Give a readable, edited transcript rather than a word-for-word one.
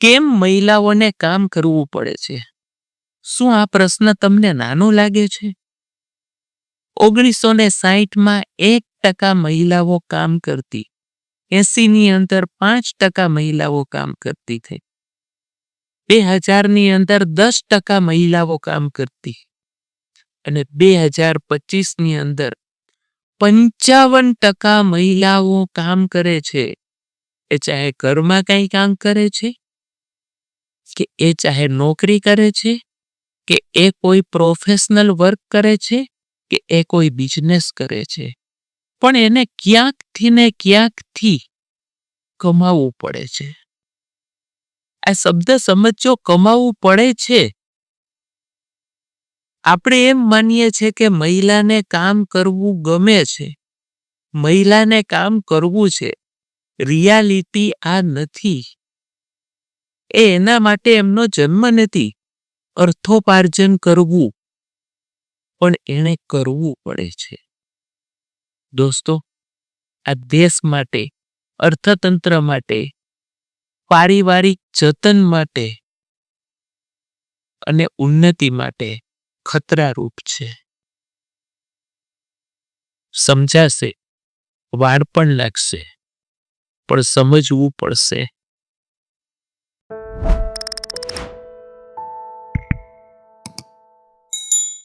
કેમ મહિલાઓને કામ કરવું પડે છે? શું આ પ્રશ્ન તમને નાનો લાગે છે? 1960માં 1% મહિલાઓ કામ કરતી, 80ની અંદર 5% મહિલાઓ કામ કરતી થઈ, 2000ની અંદર 10% મહિલાઓ કામ કરતી અને 2025ની અંદર 55% મહિલાઓ કામ કરે છે. એ ચાહે ઘરમાં કંઈ કામ કરે છે, કે એ ચાહે નોકરી કરે છે, કે એ કોઈ પ્રોફેશનલ વર્ક કરે છે, કે એ કોઈ બિઝનેસ કરે છે, પણ એને ક્યાંકથી ને ક્યાંકથી કમાવવું પડે છે. આ શબ્દ સમજો, કમાવવું પડે છે. આપણે એમ માનીએ છીએ કે મહિલાને કામ કરવું ગમે છે, મહિલાને કામ કરવું છે. રિયાલિટી આ નથી. એ એના માટે એમનો જન્મ નથી. અર્થોપાર્જન કરવું પણ એને કરવું પડે છે. દોસ્તો, આ દેશ માટે, અર્થતંત્ર માટે, પારિવારિક જતન માટે અને ઉન્નતિ માટે ખતરારૂપ છે. સમજાશે, વાર પણ લાગશે, પણ સમજવું પડશે.